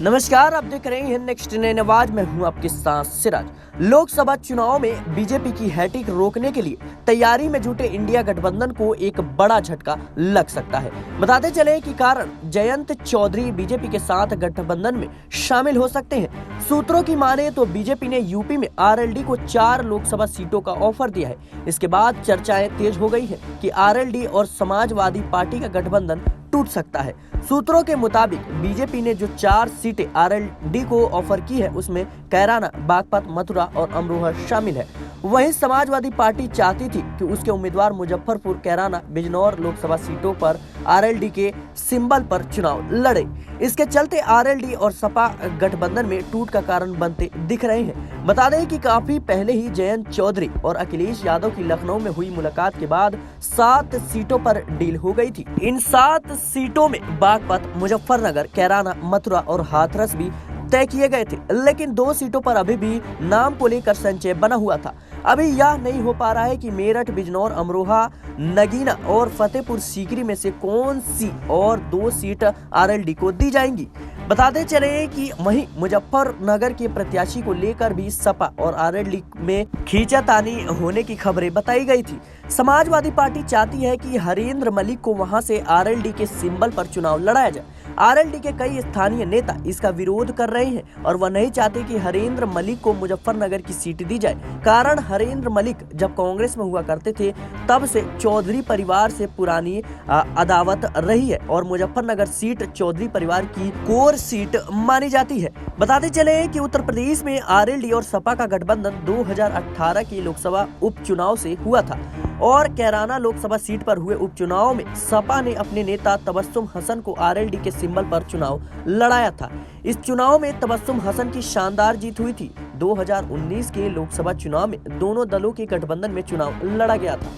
नमस्कार, आप देख रहे हैं नेक्स्ट नई आवाज में हूं आपके साथ सिराज। लोकसभा चुनाव में बीजेपी की हैट्रिक रोकने के लिए तैयारी में जुटे इंडिया गठबंधन को एक बड़ा झटका लग सकता है। बताते चले कि कारण जयंत चौधरी बीजेपी के साथ गठबंधन में शामिल हो सकते हैं। सूत्रों की माने तो बीजेपी ने यूपी में आरएलडी को 4 लोकसभा सीटों का ऑफर दिया है। इसके बाद चर्चाएं तेज हो गई है कि आरएलडी और समाजवादी पार्टी का गठबंधन टूट सकता है। सूत्रों के मुताबिक बीजेपी ने जो 4 सीटें आरएलडी को ऑफर की है उसमें कैराना, बागपत, मथुरा और अमरोहा शामिल है। वहीं समाजवादी पार्टी चाहती थी कि उसके उम्मीदवार मुजफ्फरपुर, कैराना, बिजनौर लोकसभा सीटों पर आरएलडी के सिंबल पर चुनाव लड़े। इसके चलते आरएलडी और सपा गठबंधन में टूट का कारण बनते दिख रहे हैं। बता दें कि काफी पहले ही जयंत चौधरी और अखिलेश यादव की लखनऊ में हुई मुलाकात के बाद 7 सीटों पर डील हो गई थी। इन 7 सीटों में बागपत, मुजफ्फरनगर, कैराना, मथुरा और हाथरस भी तय किए गए थे, लेकिन 2 सीटों पर अभी भी नाम को लेकर संशय बना हुआ था। अभी यह नहीं हो पा रहा है कि मेरठ, बिजनौर, अमरोहा, नगीना और फतेहपुर सीकरी में से कौन सी और 2 सीट आरएलडी को दी जाएंगी। बताते चले कि वहीं मुजफ्फरनगर के प्रत्याशी को लेकर भी सपा और आरएलडी में खींचातानी होने की खबरें बताई गई थी। समाजवादी पार्टी चाहती है कि हरेंद्र मलिक को वहां से आरएलडी के सिंबल पर चुनाव लड़ाया जाए। आरएलडी के कई स्थानीय नेता इसका विरोध कर रहे हैं और वह नहीं चाहते कि हरेंद्र मलिक को मुजफ्फरनगर की सीट दी जाए। कारण हरेंद्र मलिक जब कांग्रेस में हुआ करते थे तब से चौधरी परिवार से पुरानी अदावत रही है और मुजफ्फरनगर सीट चौधरी परिवार की कोर सीट मानी जाती है। बताते चले कि उत्तर प्रदेश में आरएलडी और सपा का गठबंधन 2018 के लोकसभा उपचुनाव से हुआ था और कैराना लोकसभा सीट पर हुए उपचुनाव में सपा ने अपने नेता तबस्सुम हसन को आरएलडी के सिंबल पर चुनाव लड़ाया था। इस चुनाव में तबस्सुम हसन की शानदार जीत हुई थी। 2019 के लोकसभा चुनाव में दोनों दलों के गठबंधन में चुनाव लड़ा गया था।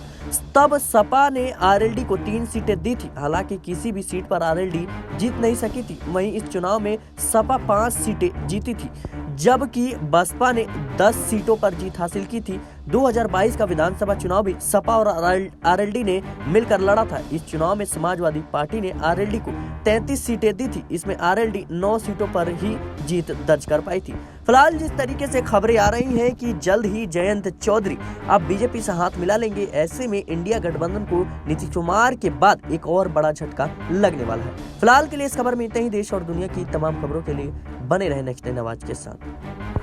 तब सपा ने आरएलडी को 3 सीटें दी थी, हालांकि किसी भी सीट पर आरएलडी जीत नहीं सकी थी। वहीं इस चुनाव में सपा 5 सीटें जीती थी, जबकि बसपा ने 10 सीटों पर जीत हासिल की थी। 2022 का विधानसभा चुनाव भी सपा और आरएलडी ने मिलकर लड़ा था। इस चुनाव में समाजवादी पार्टी ने आरएलडी को 33 सीटें दी थी। इसमें आरएलडी 9 सीटों पर ही जीत दर्ज कर पाई थी। फिलहाल जिस तरीके से खबरें आ रही हैं कि जल्द ही जयंत चौधरी अब बीजेपी से हाथ मिला लेंगे, ऐसे में इंडिया गठबंधन को नीतीश कुमार के बाद एक और बड़ा झटका लगने वाला है। फिलहाल के लिए इस खबर में इतना ही। देश और दुनिया की तमाम खबरों के लिए बने रहे नेक्स्ट नई आवाज के साथ।